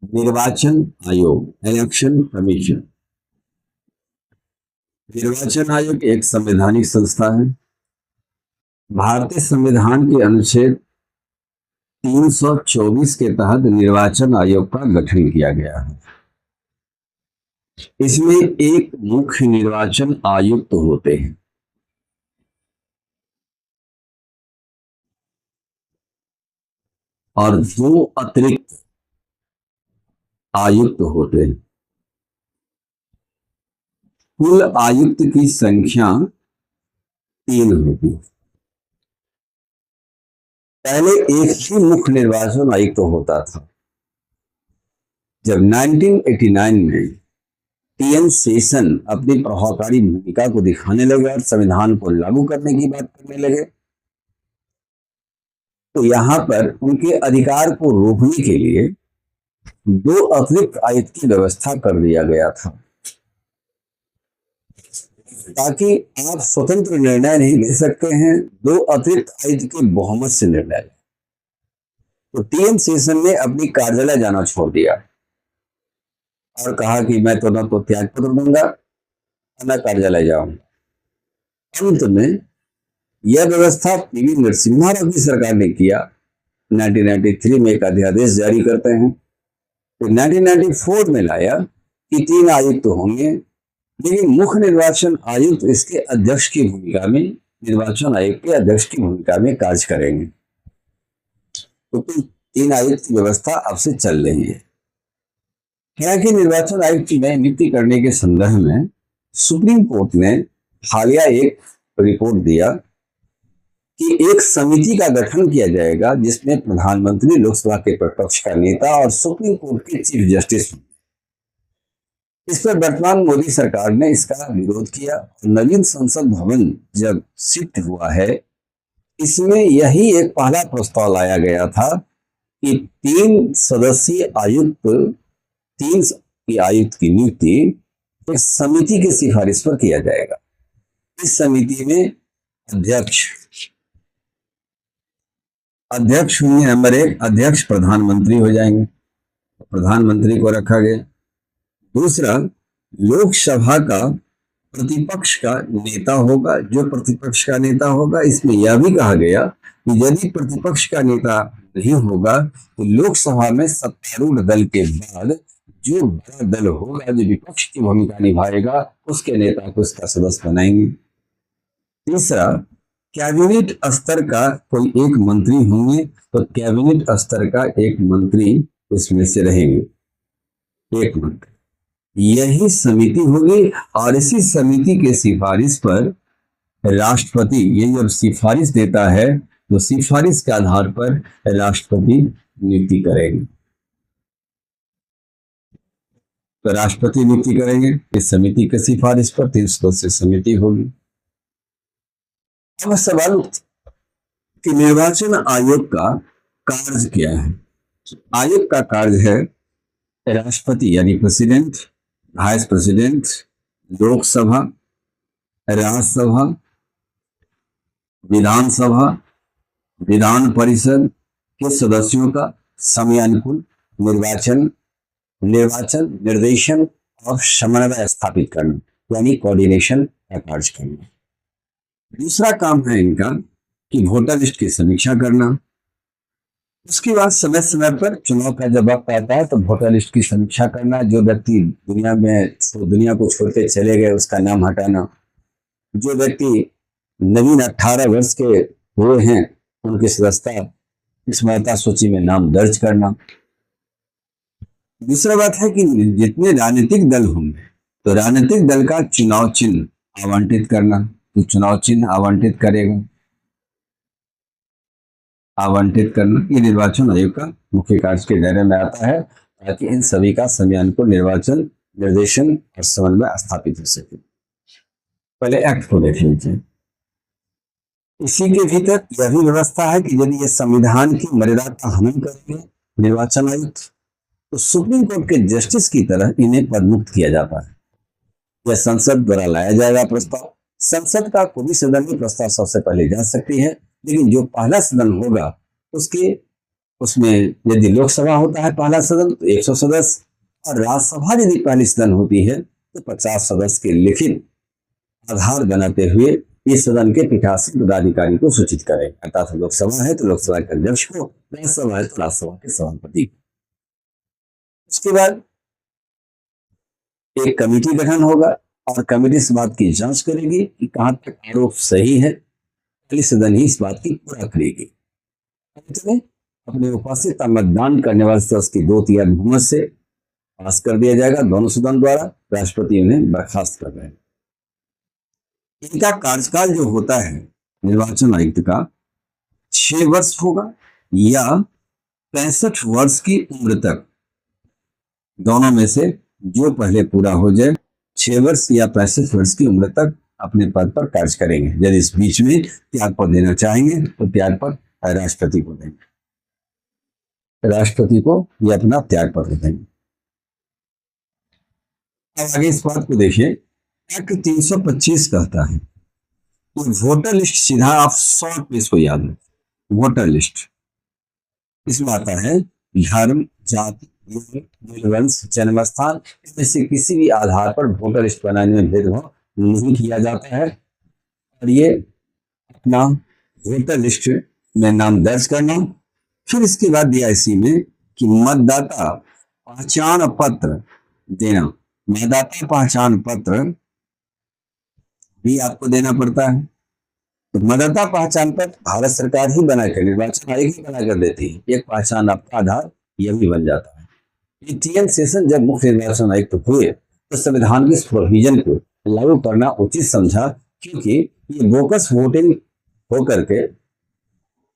निर्वाचन आयोग, election commission. निर्वाचन आयोग एक संवैधानिक संस्था है। भारतीय संविधान के अनुच्छेद 324 के तहत निर्वाचन आयोग का गठन किया गया है। इसमें एक मुख्य निर्वाचन आयुक्त होते हैं और दो अतिरिक्त आयुक्त होते हैं। कुल आयुक्त की संख्या 3 होती है। पहले एक ही मुख्य निर्वाचन आयुक्त होता था। जब 1989 में टीएन शेषन अपनी प्रभावकारी भूमिका को दिखाने लगे और संविधान को लागू करने की बात करने लगे, तो यहां पर उनके अधिकार को रोकने के लिए 2 अतिरिक्त आयुक्त की व्यवस्था कर दिया गया था, ताकि आप स्वतंत्र निर्णय नहीं ले सकते हैं, 2 अतिरिक्त आयुक्त के बहुमत से निर्णय लें। तो टीएन शेषन ने अपनी कार्यालय जाना छोड़ दिया और कहा कि मैं तो न तो त्याग पत्र दूंगा न कार्यालय जाऊंगा। अंत में यह व्यवस्था पीवी नरसिम्हा राव की सरकार ने किया। 1993 में एक अध्यादेश जारी करते हैं, तो 1994 में लाया कि 3 आयुक्त होंगे, लेकिन मुख्य निर्वाचन आयुक्त इसके अध्यक्ष की भूमिका में, निर्वाचन आयोग के अध्यक्ष की भूमिका में कार्य करेंगे। तो 3 आयुक्त की व्यवस्था अब से चल रही है। हालांकि निर्वाचन आयुक्त की नई नियुक्ति करने के संदर्भ में सुप्रीम कोर्ट ने हालिया एक रिपोर्ट दिया कि एक समिति का गठन किया जाएगा, जिसमें प्रधानमंत्री, लोकसभा के प्रतिपक्ष का नेता और सुप्रीम कोर्ट के चीफ जस्टिस। इस पर वर्तमान मोदी सरकार ने इसका विरोध किया। नवीन संसद भवन जब शिफ्ट हुआ है, इसमें यही एक पहला प्रस्ताव लाया गया था कि 3 सदस्यीय आयुक्त, 3 आयुक्त की नियुक्ति एक समिति की सिफारिश पर किया जाएगा। इस समिति में अध्यक्ष होंगे, नंबर 1 अध्यक्ष प्रधानमंत्री हो जाएंगे, प्रधानमंत्री को रखा गया। दूसरा, लोकसभा का प्रतिपक्ष का नेता होगा, जो प्रतिपक्ष का नेता होगा, इसमें यह भी कहा गया कि यदि प्रतिपक्ष का नेता नहीं होगा तो लोकसभा में सत्तारूढ़ दल के बाद जो बड़ा दल होगा, जो विपक्ष की भूमिका निभाएगा, उसके नेता को इसका सदस्य बनाएंगे। तीसरा, कैबिनेट स्तर का कोई एक मंत्री होंगे, तो कैबिनेट स्तर का एक मंत्री इसमें से रहेंगे, एक मंत्री। यही समिति होगी और इसी समिति के सिफारिश पर राष्ट्रपति, ये जब सिफारिश देता है तो सिफारिश के आधार पर राष्ट्रपति नियुक्ति करेंगे। तो राष्ट्रपति नियुक्ति करेंगे इस समिति के सिफारिश पर, 3 सदस्यीय समिति होगी। अब सवाल कि निर्वाचन आयोग का कार्य क्या है। आयोग का कार्य है राष्ट्रपति यानी president, vice president, Lok Sabha, Rajya Sabha, Vidhan Sabha, Vidhan Parishad के सदस्यों का समयानुकूल निर्वाचन, निर्देशन और समन्वय स्थापित करना, यानी कोऑर्डिनेशन का कार्य करना। दूसरा काम है इनका कि वोटर लिस्ट की समीक्षा करना। उसके बाद समय समय पर चुनाव का जब वक्त आता है तो वोटर लिस्ट की समीक्षा करना। जो व्यक्ति दुनिया को छोड़ के चले गए उसका नाम हटाना। जो व्यक्ति नवीन 18 वर्ष के हुए हैं उनकी सदस्यता इस मतदाता सूची में नाम दर्ज करना। दूसरा बात है कि जितने राजनीतिक दल होंगे तो राजनीतिक दल का चुनाव चिन्ह आवंटित करना, तो चुनाव चिन्ह आवंटित करना ये निर्वाचन आयोग का मुख्य कार्य के दायरे में आता है, ताकि इन सभी का समयानुकूल निर्वाचन, निर्देशन और समन्वय स्थापित हो सके। पहले एक्ट को देख लीजिए। इसी के भीतर यह भी व्यवस्था है कि यदि ये संविधान की मर्यादा का हनन करेंगे निर्वाचन आयुक्त, तो सुप्रीम कोर्ट के जस्टिस की तरह इन्हें पदमुक्त किया जाता है। यह संसद द्वारा लाया जाएगा प्रस्ताव। संसद का कोई भी सदन में प्रस्ताव सबसे पहले जा सकती है, लेकिन जो पहला सदन होगा उसके उसमें यदि लोकसभा होता है पहला सदन तो 100 सदस्य, और राज्यसभा यदि पहली सदन होती है तो 50 सदस्य के लिखित आधार बनाते हुए इस सदन के पीठासीन पदाधिकारी को सूचित करें। अर्थात लोकसभा है तो लोकसभा के अध्यक्ष को, राज्यसभा है तो राज्यसभा के सभापति को। उसके बाद एक कमेटी गठन होगा और कमेटी इस बात की जांच करेगी कि कहां तक आरोप सही है। पहली सदन ही इस बात की पूरा करेगी। अपने उपस्थित मतदान करने वाले सदस्य की 2/3 बहुमत से पास कर दिया जाएगा दोनों सदन द्वारा। राष्ट्रपति उन्हें बर्खास्त कर रहे हैं। इनका कार्यकाल जो होता है निर्वाचन आयुक्त का 6 वर्ष होगा या 65 वर्ष की उम्र तक, दोनों में से जो पहले पूरा हो जाए। 6 वर्ष या 65 वर्ष की उम्र तक अपने पद पर कार्य करेंगे। यदि इस बीच में त्याग पद देना चाहेंगे तो त्याग पद राष्ट्रपति को देंगे, राष्ट्रपति को यह अपना त्याग पत्र देंगे। अब आगे इस बात को देखिए, एक्ट 325 कहता है तो वोटर लिस्ट, सीधा आप शॉर्ट में इसको याद रखें। वोटर लिस्ट इसमें आता है धर्म, जाति, वंश, जन्म स्थान, इनमें से किसी भी आधार पर वोटर लिस्ट बनाने में भेदभाव नहीं किया जाता है। और ये अपना वोटर लिस्ट में नाम दर्ज करना, फिर इसके बाद दिया इसी में कि मतदाता पहचान पत्र देना। मतदाता पहचान पत्र भी आपको देना पड़ता है। तो मतदाता पहचान पत्र भारत सरकार ही बनाकर, निर्वाचन आयोग ही बनाकर देती है। एक पहचान आपका आधार यह भी बन जाता है। ये टीएन शेषन जब मुख्य निर्वाचन आयुक्त हुए तो संविधान के इस प्रोविजन को लागू करना उचित समझा, क्योंकि ये बोकस वोटिंग होकर के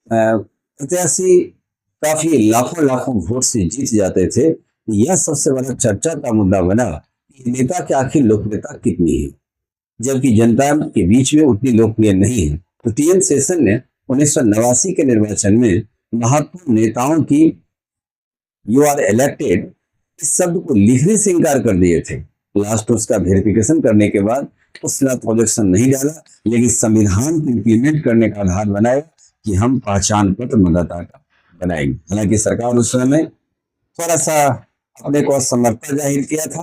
प्रत्याशी काफी लाखों लाखों वोट से जीत जाते थे। यह सबसे बड़ा चर्चा का मुद्दा बना कि नेता की आखिर लोकप्रियता कितनी है, जबकि जनता के बीच में उतनी लोकप्रिय नहीं है। तो टीएन शेषन ने 1989 के निर्वाचन में महत्वपूर्ण नेताओं की यू आर इलेक्टेड इस शब्द को लिखने से इनकार कर दिए थे। लास्ट उसका वेरिफिकेशन करने के बाद उसने ऑब्जेक्शन नहीं डाला, लेकिन संविधान को इम्प्लीमेंट करने का आधार बनाया कि हम पहचान पत्र मतदाता का बनाएंगे। हालांकि सरकार उस समय थोड़ा सा अपने को असमर्थता जाहिर किया था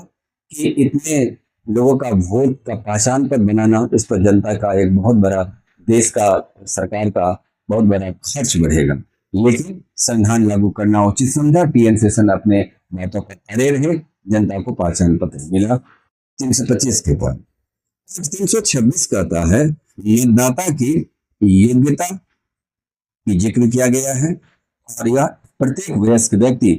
कि इतने लोगों का वोट का पहचान पत्र बनाना, इस पर जनता का एक बहुत बड़ा, देश का, सरकार का बहुत बड़ा खर्च बढ़ेगा। लेकिन संविधान लागू करना उचित समझा। टीएन शेषन अपने बातों पर अड़े रहे, जनता को पहचान पत्र मिला 325 के बाद। 326 कहता है मतदाता की योग्यता की जिक्र किया गया है और यह प्रत्येक वयस्क व्यक्ति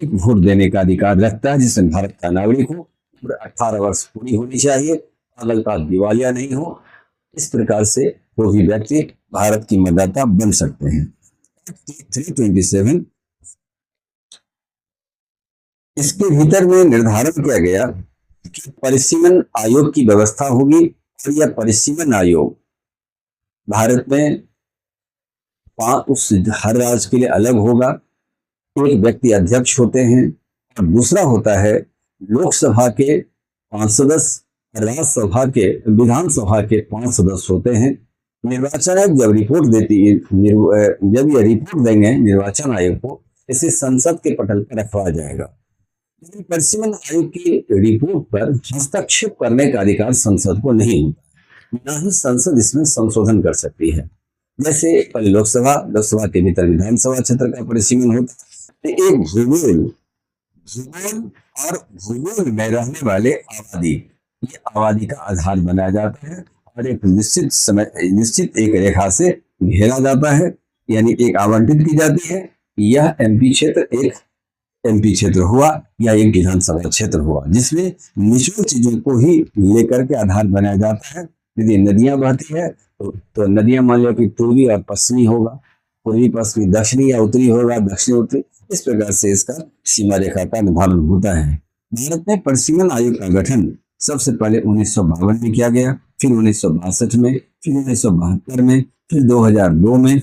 एक वोट देने का अधिकार रखता है, जिसमें भारत का नागरिक हो, उम्र 18 वर्ष पूरी होनी चाहिए और लगातार दिवालिया नहीं हो। इस प्रकार से वो भी व्यक्ति भारत की मतदाता बन सकते हैं। 327 इसके भीतर में निर्धारण किया गया कि परिसीमन आयोग की व्यवस्था होगी और यह परिसीमन आयोग भारत में उस हर राज्य के लिए अलग होगा। एक व्यक्ति अध्यक्ष होते हैं और दूसरा होता है लोकसभा के 5 सदस्य, राज्यसभा के, विधानसभा के 5 सदस्य होते हैं। निर्वाचन आयोग जब रिपोर्ट देती है, जब ये रिपोर्ट देंगे निर्वाचन आयोग को, इसे संसद के पटल पर रखवाया जाएगा। लेकिन परिसीमन आयोग की रिपोर्ट पर हस्तक्षेप करने का अधिकार संसद को नहीं होता, न ही संसद इसमें संशोधन कर सकती है। जैसे पहले लोकसभा के भीतर विधानसभा क्षेत्र का परिसीमन होता है। एक भूगोल और भूगोल में रहने वाले आबादी, ये आबादी का आधार बनाया जाता है और एक निश्चित एक रेखा से घेरा जाता है, यानी एक आवंटित की जाती है। यह एमपी क्षेत्र एक एमपी क्षेत्र हुआ या एक विधानसभा क्षेत्र हुआ, जिसमें निचली चीजों को ही लेकर के आधार बनाया जाता है। यदि नदियां बहती है तो नदियां मान लो कि पूर्वी और पश्चिमी होगा, पूर्वी पश्चिमी, दक्षिणी या उत्तरी होगा, दक्षिणी उत्तरी, इस प्रकार से इसका सीमा रेखा का निर्धारण होता है। भारत में परिसीमन आयोग का गठन सबसे पहले 1952 में किया गया, फिर 1962 में, फिर 1972 में, फिर 2002 में।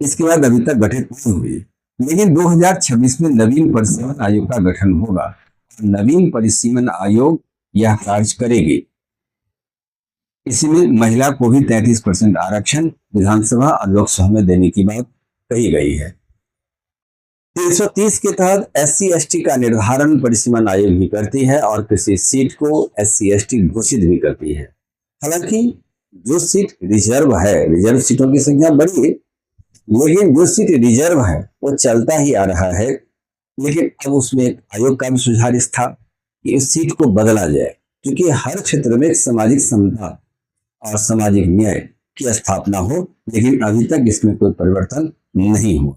इसके बाद अभी तक गठित नहीं हुई, लेकिन 2026 में नवीन परिसीमन आयोग का गठन होगा। नवीन परिसीमन आयोग यह कार्य करेगी। इसी में महिला को भी 33% आरक्षण विधानसभा और लोकसभा में देने की बात कही गई है। 330 के तहत SC/ST का निर्धारण परिसीमन आयोग भी करती है और किसी सीट को SC/ST घोषित भी करती है। हालांकि जो सीट रिजर्व है, रिजर्व सीटों की संख्या बड़ी है, लेकिन जो सीट रिजर्व है वो चलता ही आ रहा है। लेकिन अब उसमें एक आयोग का भी सुझाव था कि इस सीट को बदला जाए, क्योंकि हर क्षेत्र में सामाजिक समता और सामाजिक न्याय की स्थापना हो, लेकिन अभी तक इसमें कोई परिवर्तन नहीं हुआ।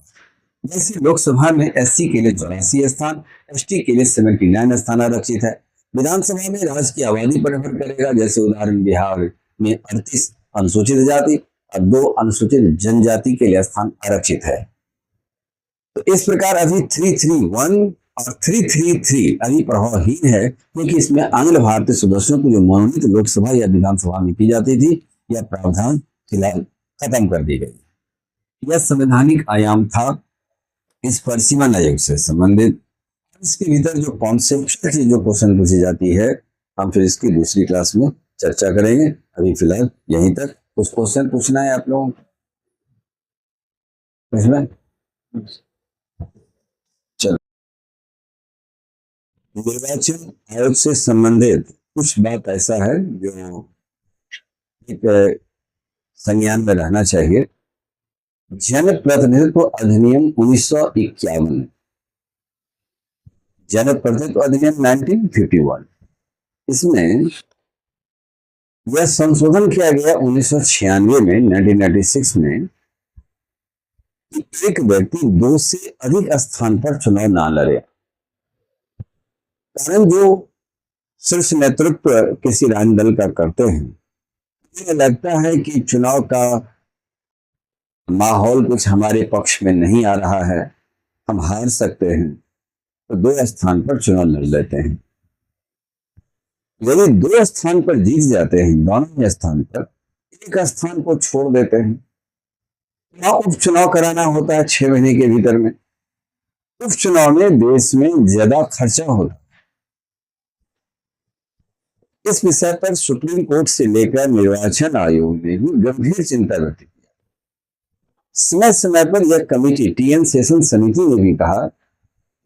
जैसे लोकसभा में SC के लिए 84 स्थान, ST के लिए 79 स्थान आरक्षित है। विधानसभा में राज्य की आबादी पर निर्भर करेगा। जैसे उदाहरण बिहार में 38 अनुसूचित जाति और 2 अनुसूचित जनजाति के लिए स्थान आरक्षित है। तो इस प्रकार अभी 331 और 333 अभी प्रभावहीन है, क्योंकि इसमें आंग्ल भारतीय सदस्यों को जो मनोनीत लोकसभा या विधानसभा में की जाती थी, यह प्रावधान फिलहाल खत्म कर दी गई। यह संवैधानिक आयाम था इस परिसीमन आयोग से संबंधित। इसके भीतर जो कॉन्सेप्ट जो क्वेश्चन पूछी जाती है, हम फिर इसकी दूसरी क्लास में चर्चा करेंगे। अभी फिलहाल यहीं तक। कुछ क्वेश्चन पूछना है आप लोगों को? चलो, निर्वाचन आयोग से संबंधित कुछ बात ऐसा है जो एक संज्ञान में रहना चाहिए। जनप्रतिनिधित्व अधिनियम 1951, जनप्रतिनिधित्व अधिनियम 1951, इसमें यह संशोधन किया गया 1996 में, 1996 में, कि एक व्यक्ति 2 से अधिक स्थान पर चुनाव ना लड़े। कारण जो शीर्ष नेतृत्व किसी राजनीतिक दल का करते हैं, मुझे लगता है कि चुनाव का माहौल कुछ हमारे पक्ष में नहीं आ रहा है, हम हार सकते हैं, तो 2 स्थान पर चुनाव लड़ लेते हैं। यदि 2 स्थान पर जीत जाते हैं, दोनों ही स्थान पर, एक स्थान को छोड़ देते हैं, उपचुनाव कराना होता है 6 महीने के भीतर में। उपचुनाव में देश में ज्यादा खर्चा होता है। इस विषय पर सुप्रीम कोर्ट से लेकर निर्वाचन आयोग ने भी गंभीर चिंता व्यक्त की। समय समय पर यह कमेटी, TN सेशन समिति ने भी कहा,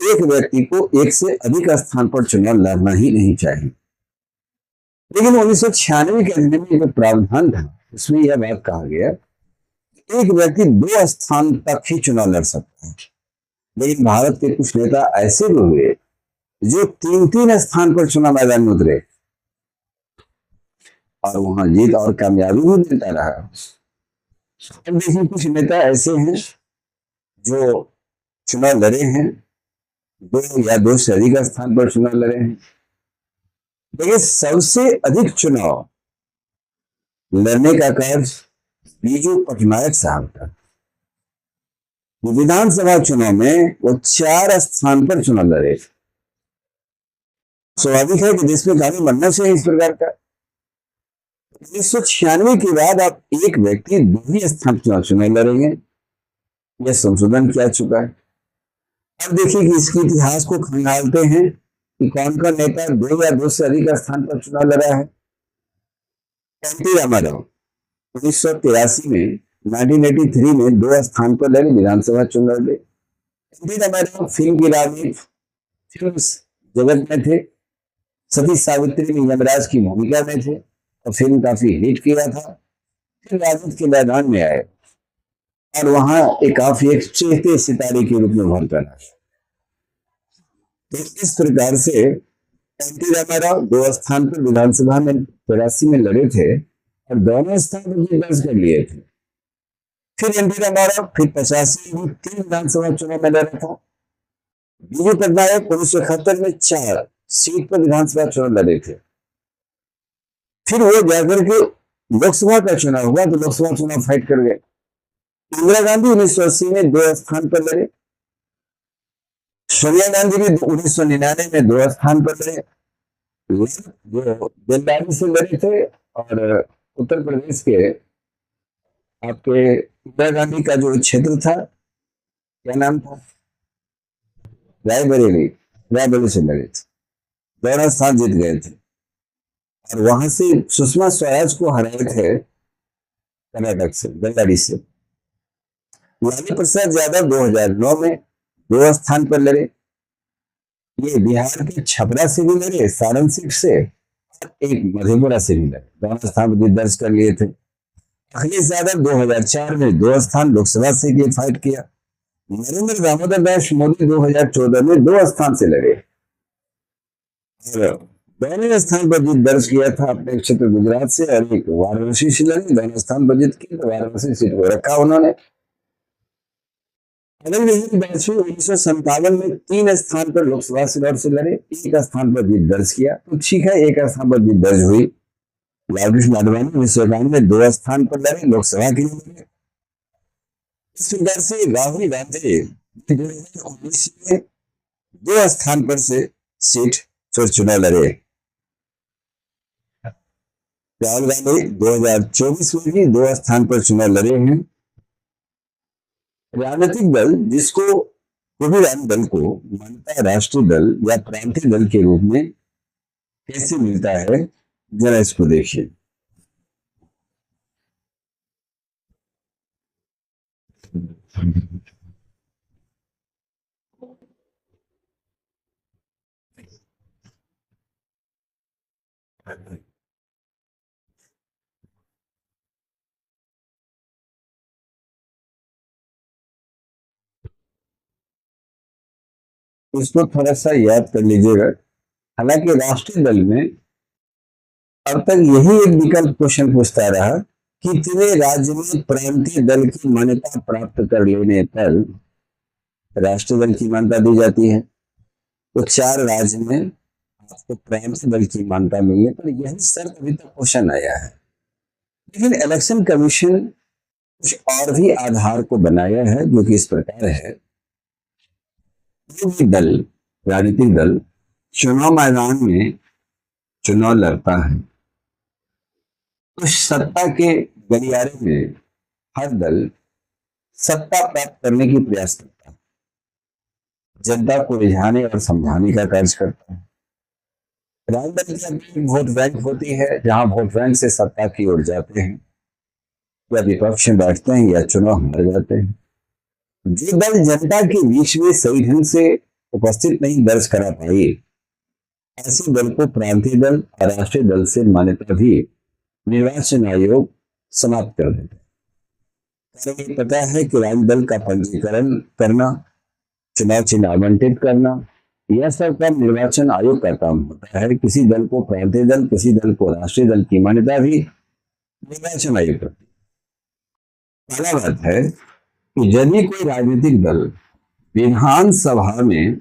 एक व्यक्ति को 1 से अधिक स्थान पर चुनाव लड़ना ही नहीं चाहिए। लेकिन 1996 के अधिनियम में एक प्रावधान था, उसमें यह बात कहा गया, एक व्यक्ति 2 स्थान तक ही चुनाव लड़ सकता है। लेकिन भारत के कुछ नेता ऐसे भी हुए जो 3-3 स्थान पर चुनाव मैदान में उतरे और वहां जीत और कामयाबी भी मिलता रहा। अब देखिए, कुछ नेता ऐसे हैं जो चुनाव लड़े हैं, 2 या 2 से अधिक स्थान पर चुनाव लड़े हैं। देखिए, सबसे अधिक चुनाव लड़ने का कार्य बीजू पटनायक साहब का। विधानसभा चुनाव में वो 4 स्थान पर चुनाव लड़े। स्वाभाविक है कि देश में कानून बनना चाहिए इस प्रकार का। 1996 के बाद आप एक व्यक्ति 2 ही स्थान पर चुनाव लड़ेंगे, यह संशोधन किया चुका है। अब देखिए कि इसके इतिहास को खंगालते हैं कि कौन कौन नेता 2 या 2 से अधिक स्थान पर चुनाव लड़ा है। NT रामाराव 1983 में, 1983 में 2 स्थान पर लड़े, विधानसभा चुनाव लड़े। NT रामाराव फिल्म की रानी, फिल्म जगत में थे। सती सावित्री में यमराज की भूमिका में थे और फिल्म काफी हिट किया था। फिर राजनीति के मैदान में आए और वहां काफी एक चेहते सितारे के रूप में उभर कर आए। तो इस प्रकार से NT रामाराव 2 स्थान पर विधानसभा में 83 में लड़े थे और दोनों स्थान पर दर्ज कर लिए थे। फिर NT रामाराव फिर 85 में 3 विधानसभा चुनाव में लड़ा था। बीजू पटनायक 1971 में 4 सीट पर विधानसभा चुनाव लड़े थे। फिर वो जाकर के लोकसभा का चुनाव हुआ तो लोकसभा चुनाव फाइट कर गए। इंदिरा गांधी 1980 में 2 स्थान पर लड़े। सोनिया गांधी भी 1999 में 2 स्थान पर लड़े, जो बेलदारी से लड़े थे। और उत्तर प्रदेश के आपके इंदिरा गांधी का जो क्षेत्र था, क्या नाम था, रायबरेली, रायबरेली से लड़े थे, दोनों स्थान जीत गए थे और वहां से सुषमा स्वराज को हराए थे कर्नाटक से, बेल्लारी से। लालू प्रसाद यादव 2009 में 2 स्थान पर लड़े। ये बिहार के छपरा से भी लड़े, सारण सीट से, और एक मधेपुरा से भी लड़े, दोनों स्थान पर जीत दर्ज कर लिए थे। अखिलेश यादव 2004 में 2 स्थान लोकसभा से ये फाइट किया। नरेंद्र दामोदर दास मोदी 2014 में 2 स्थान से लड़े और दोनों स्थान पर जीत दर्ज किया था अपने क्षेत्र गुजरात से, और एक वाराणसी से लड़े, दोनों स्थान पर जीत की, तो वाराणसी सीट को रखा उन्होंने। अटल बिहारी वाजपेयी 1957 में 3 स्थान पर लोकसभा चुनाव से लड़े, एक स्थान पर जीत दर्ज किया, तो ठीक है, एक स्थान पर जीत दर्ज हुई। लालकृष्ण आडवाणी 1991 में 2 स्थान पर लड़े, लोकसभा के लिए लड़े। इस प्रकार से राहुल गांधी 2019 में 2 स्थान पर से सीट फिर चुनाव लड़े। राहुल गांधी 2024 में भी 2 स्थान पर चुनाव लड़े हैं। राजनीतिक दल जिसको कोई दल को मान्यता राष्ट्रीय दल या प्रांतीय दल के रूप में कैसे मिलता है, जरा इसको देखिए। इसको थोड़ा सा याद कर लीजिएगा। हालांकि राष्ट्रीय दल में अब तक यही एक विकल्प क्वेश्चन पूछता रहा, कितने राज्य में प्रांतीय दल की मान्यता प्राप्त कर लेने पर राष्ट्रीय दल की मान्यता दी जाती है। तो 4 राज्य में आपको प्रांतीय दल की मान्यता मिलने पर यही शर्त अभी तक क्वेश्चन आया है। लेकिन इलेक्शन कमीशन कुछ और भी आधार को बनाया है, जो कि इस प्रकार है। कोई दल, राजनीतिक दल चुनाव मैदान में चुनाव लड़ता है तो सत्ता के गलियारे में हर दल सत्ता प्राप्त करने की प्रयास करता है, जनता को रिझाने और समझाने का कार्य करता है। राजनीति की अपनी वोट बैंक होती है, जहां वोट बैंक से सत्ता की ओर जाते हैं, या विपक्ष में बैठते हैं, या चुनाव हार जाते हैं। जो दल जनता के बीच में सही ढंग से उपस्थित नहीं दर्ज करा पाई, ऐसे दल को प्रांतीय दल और राष्ट्रीय दल से मान्यता भी निर्वाचन आयोग समाप्त कर देता है। ये पता है कि राज्य दल का पंजीकरण करना, चुनाव चिन्ह आवंटित करना, यह सब काम निर्वाचन आयोग का काम होता है। किसी दल को प्रांतीय दल, किसी दल को राष्ट्रीय दल की मान्यता भी निर्वाचन आयोग करती है। पहला बात है कि यदि कोई राजनीतिक दल विधानसभा में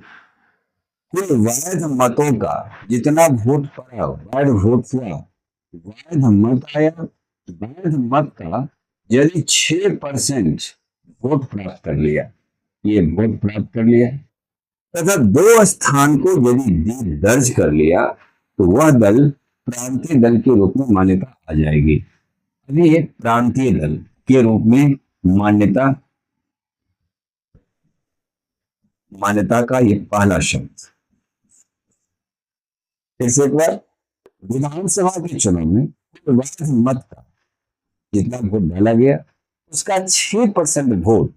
कुल वैध मतों का जितना वोट पड़ा, वैध वोट हुआ, वैध मत आया, वैध मत का यदि 6% वोट प्राप्त कर लिया, ये वोट प्राप्त कर लिया, तथा 2 स्थान को यदि दर्ज कर लिया, तो वह दल प्रांतीय दल के रूप में मान्यता आ जाएगी। अभी एक प्रांतीय दल के रूप में मान्यता का ये पहला शब्द। फिर एक बार, विधानसभा के चुनाव में वैध मत का जितना वोट डाला गया, उसका 6% वोट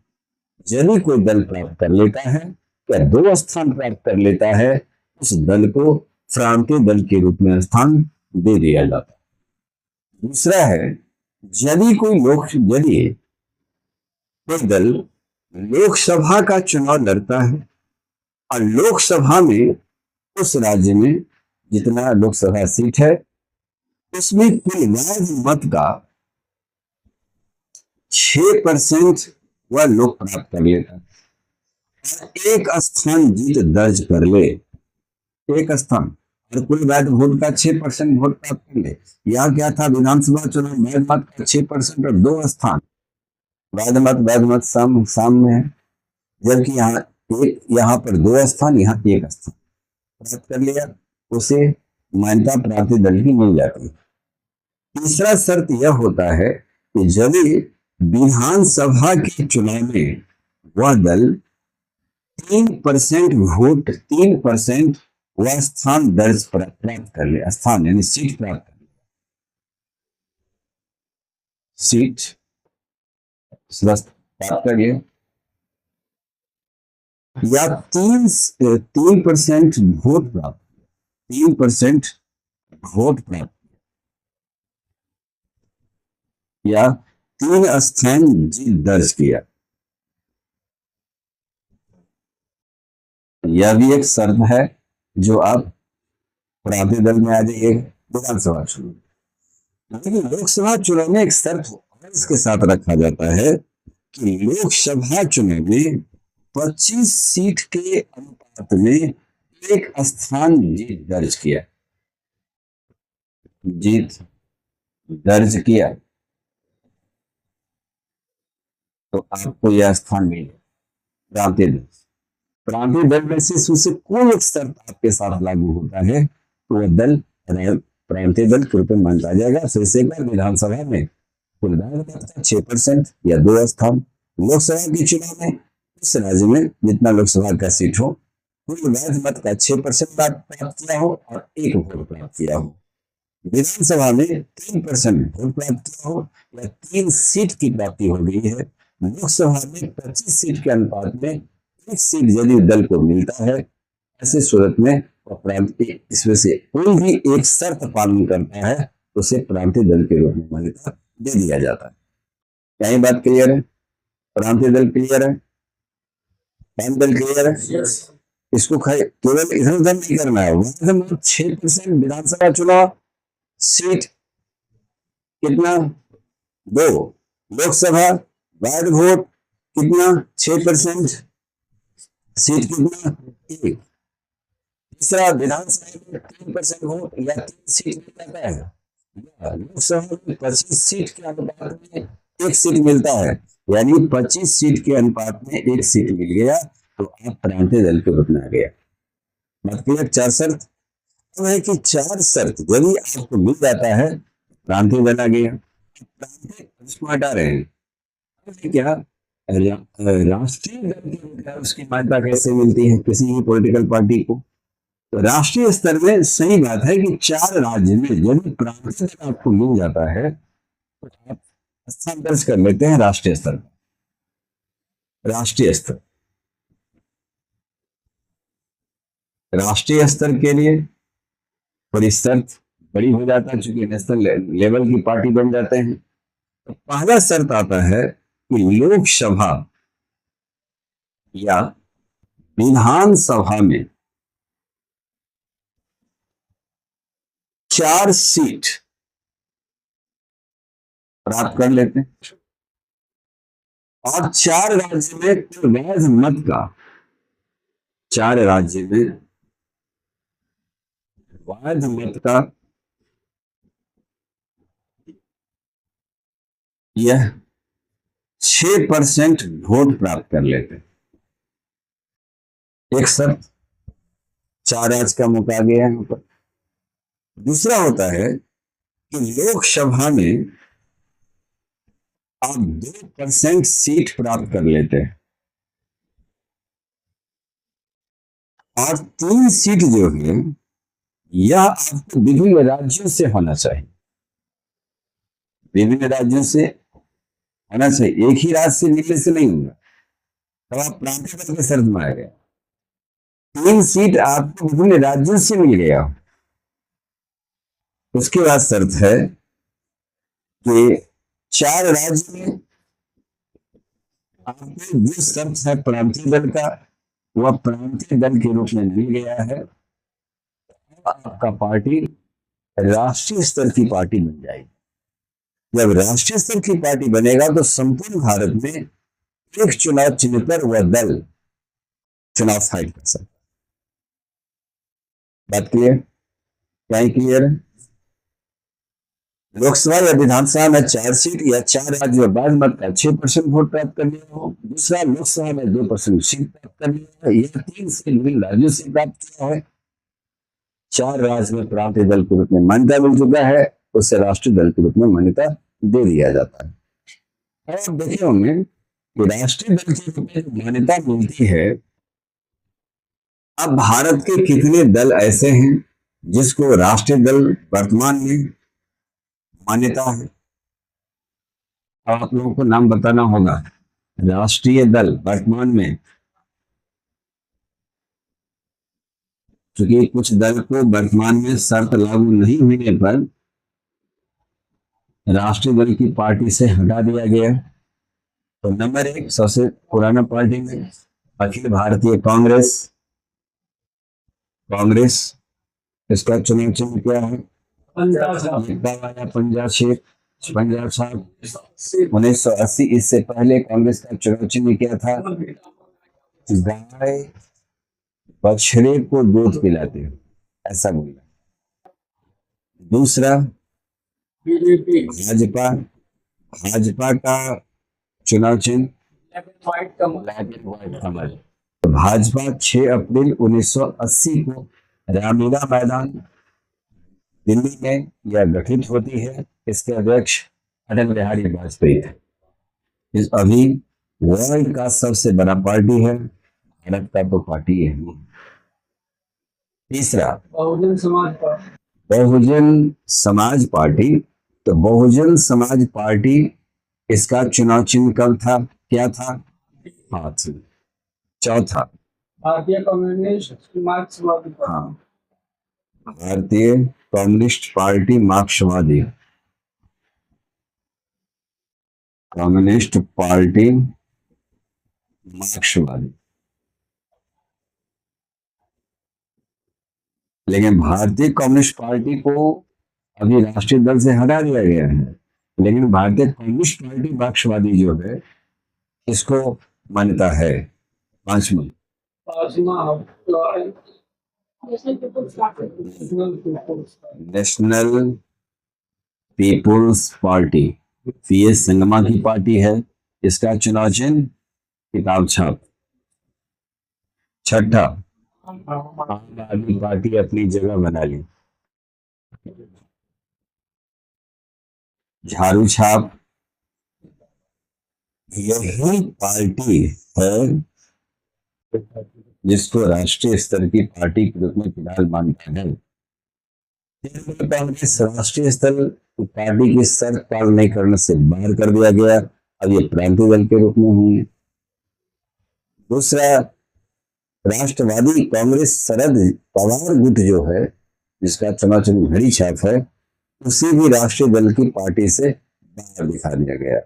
यदि कोई दल प्राप्त कर लेता है या 2 स्थान प्राप्त कर लेता है, उस दल को प्रांतीय दल के रूप में स्थान दे दिया जाता है। दूसरा है, यदि कोई दल लोकसभा का चुनाव लड़ता है और लोकसभा में उस राज्य में जितना लोकसभा सीट है, उसमें कुल वैध मत का 6% वह लोग प्राप्त कर लेता है, एक स्थान जीत दर्ज कर ले, एक स्थान और कुल वैध वोट का 6% वोट प्राप्त कर ले। यह क्या था, विधानसभा चुनाव वैध मत का 6% और 2 स्थान, वैध मत साम में है, जबकि यहाँ पर 2 स्थान, यहाँ 1 स्थान प्राप्त कर लिया, उसे मान्यता प्राप्त दल की मिल जाती है। तीसरा शर्त यह होता है कि यदि विधानसभा के चुनाव में वह दल 3% वोट, 3% वह स्थान दर्ज प्राप्त कर ले, स्थान यानी सीट प्राप्त कर ले, सीट प्राप्त कर ले, या 3% वोट प्राप्त, 3% वोट प्राप्त, या 3 स्थान जीत दर्ज किया। यह भी एक शर्त है जो आप प्रांतीय दल में आ जाइए विधानसभा चुनाव। लेकिन लोकसभा चुनाव में एक शर्त इसके साथ रखा जाता है कि लोकसभा चुनाव में 25 सीट के अनुपात में 1 स्थान जीत दर्ज किया, जीत दर्ज किया तो आपको यह स्थान मिलेगा प्रांतीय दल। प्रांतीय दल में से उससे कोई एक शर्त आपके साथ लागू होता है तो वह दल प्रांतीय दल के रूप में माना जाएगा। फिर से एक बार विधानसभा में कुल 6% या 2 स्थान, लोकसभा के चुनाव में इस राज्य में जितना लोकसभा का सीट हो कुल वैध मत का 6% प्राप्त किया हो और 1 वोट प्राप्त किया हो। विधानसभा में 3% वोट प्राप्त किया हो या 3 सीट की प्राप्ति हो गई है। लोकसभा में 25 सीट के अनुपात में 1 सीट यदि दल को मिलता है, ऐसे सूरत में प्रांतीय, इसमें से कोई भी एक शर्त पालन करता है तो उसे प्रांतीय दल के रूप में मान्यता दे दिया जाता है। क्या ये बात क्लियर है? प्रांतीय दल क्लियर है? प्रांतीय दल क्लियर है? इसको केवल इधर उधर नहीं करना है। 6% विधानसभा चुनाव सीट कितना? 2। लोकसभा वैध वोट कितना? 6% सीट कितना? 1। तीसरा विधानसभा में 3% वोट या 3 सीट मिल जाता है। लोकसभा में 25 सीट के अनुपात में 1 सीट मिलता है, यानी 25 सीट के अनुपात में 1 सीट मिल गया तो आप प्रांतीय दल के रूप में आ गया। मतलब 4 शर्त तो है कि 4 शर्त यदि आपको मिल जाता है प्रांतीय दल आ गया। प्रांतीय इसको हटा रहे हैं क्या? राष्ट्रीय दल के रूप में उसकी मान्यता कैसे मिलती है किसी भी पॉलिटिकल पार्टी को? तो राष्ट्रीय स्तर में सही बात है कि 4 राज्य में यदि प्रांतीय दल आपको मिल जाता है तो आप स्थान दर्ज कर लेते हैं राष्ट्रीय स्तर पर। राष्ट्रीय स्तर के लिए थोड़ी शर्त बड़ी हो जाता है क्योंकि नेशनल लेवल की पार्टी बन जाते हैं। तो पहला शर्त आता है कि लोकसभा या विधानसभा में 4 सीट प्राप्त कर लेते हैं और 4 राज्य में कुल वैध मत का 4 राज्य में वैध मत का यह 6% वोट प्राप्त कर लेते हैं। एक शर्त 4 राज्य का मौका आ गया यहाँ पर। दूसरा होता है कि लोकसभा में आप 2% सीट प्राप्त कर लेते हैं और 3 सीट जो है यह आपको विभिन्न राज्यों से होना चाहिए। विभिन्न राज्यों से होना चाहिए, एक ही राज्य से मिलने से नहीं होगा। तब आप प्रांतीय दल के शर्त में आ गए। 3 सीट आपको विभिन्न राज्यों से मिल गया। उसके बाद शर्त है कि 4 राज्य में आपको जो शर्त है प्रांतीय दल का वह प्रांतीय दल के रूप में मिल गया है। आपका पार्टी राष्ट्रीय स्तर की पार्टी बन जाएगी। जब राष्ट्रीय स्तर की पार्टी बनेगा तो संपूर्ण भारत में एक चुनाव चिन्ह पर वह दल चुनाव फाइट कर सकता। बात क्लियर? क्या क्लियर है? लोकसभा या विधानसभा में 4 सीट या 4 राज्य में वैध मत का 6% वोट प्राप्त कर लिया हो। दूसरा, लोकसभा में 2% सीट प्राप्त कर लिया है। यह 3 सीट विभिन्न राज्यों से प्राप्त किया है। 4 राज्य में प्रांतीय दल के रूप में मान्यता मिल चुका है, उससे राष्ट्रीय दल के रूप में मान्यता दे दिया जाता है। अब आप देखे होंगे कि राष्ट्रीय दल के रूप में मान्यता मिलती है। अब भारत के कितने दल ऐसे हैं जिसको राष्ट्रीय दल वर्तमान में मान्यता है? अब आप लोगों को नाम बताना होगा। राष्ट्रीय दल वर्तमान में क्योंकि कुछ दल को वर्तमान में शर्त लागू नहीं होने पर राष्ट्रीय दल की पार्टी से हटा दिया गया। तो नंबर 1 सबसे पुराना पार्टी में अखिल भारतीय कांग्रेस। कांग्रेस, इसका चुनाव चिन्ह क्या है? पंजाब शेख, पंजाब साहब। 1980, इससे पहले कांग्रेस का चुनाव चिन्ह क्या था? गाय बछड़े को दूध पिलाते हैं, ऐसा बोला। दूसरा भाजपा। भाजपा का चुनाव चिन्ह ब्लैक एंड व्हाइट कमल। भाजपा 6 अप्रैल 1980 को रामलीला मैदान दिल्ली में यह गठित होती है। इसके अध्यक्ष अटल बिहारी वाजपेयी थे। इस अभी वर्ल्ड का सबसे बड़ा पार्टी है, भारत का तो पार्टी है। तीसरा बहुजन समाज पार्टी। बहुजन समाज पार्टी, तो बहुजन समाज पार्टी, इसका चुनाव चिन्ह कब था, क्या था? हाथी। चौथा भारतीय कम्युनिस्ट मार्क्सवादी। हाँ, भारतीय कम्युनिस्ट पार्टी मार्क्सवादी। कम्युनिस्ट पार्टी मार्क्सवादी। लेकिन भारतीय कम्युनिस्ट पार्टी को अभी राष्ट्रीय दल से हटा दिया गया है, लेकिन भारतीय कम्युनिस्ट पार्टी मार्क्सवादी जो है इसको मान्यता है। पांचवा national people's party, P S Sangma की पार्टी है। इसका चुनाव चिन्ह किताब छाप। छठा आम आदमी पार्टी अपनी जगह बना ली। झाड़ू छाप, यही पार्टी है जिसको राष्ट्रीय स्तर की पार्टी के रूप में फिलहाल मानता है। कांग्रेस राष्ट्रीय स्तर पार्टी की शर्त पार नहीं करने से बाहर कर दिया गया, अब ये प्रांतीय दल के रूप में होंगे। दूसरा, राष्ट्रवादी कांग्रेस शरद पवार गुट जो है, जिसका चुनाव चिन्ह घड़ी छाप है, उसी भी राष्ट्रीय दल की पार्टी से बाहर दिखा दिया गया।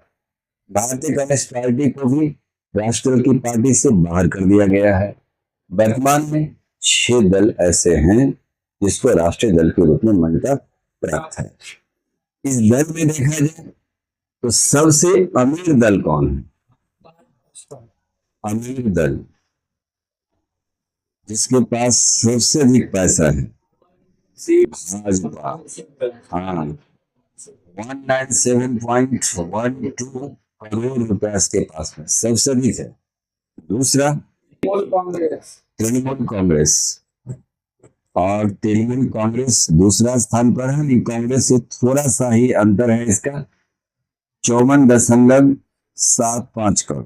भारतीय कम्युनिस्ट पार्टी को भी राष्ट्रीय दल की पार्टी से बाहर कर दिया गया है। वर्तमान में 6 दल ऐसे हैं जिसको राष्ट्रीय दल के रूप में मान्यता प्राप्त है। इस दल में देखा जाए तो सबसे अमीर दल कौन है? अमीर दल जिसके पास सबसे अधिक पैसा है, भाजपा। हाँ, 197.12 करोड़ रुपया इसके पास में सबसे अधिक है। दूसरा तृणमूल कांग्रेस, और तृणमूल कांग्रेस दूसरा स्थान पर है। कांग्रेस से थोड़ा सा ही अंतर है इसका, 54.75 करोड़।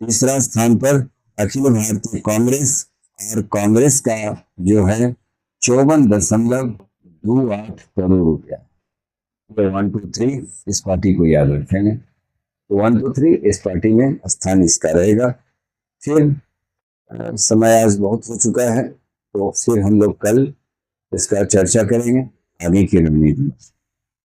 तीसरा स्थान पर अखिल भारतीय कांग्रेस, और कांग्रेस का जो है 54.28 करोड़ रुपया। 1 2 3 इस पार्टी को याद रखेंगे। 1 2 3 इस पार्टी में स्थान इसका रहेगा। फिर समय आज बहुत हो चुका है, तो फिर हम लोग कल इसका चर्चा करेंगे आगे की रणनीति।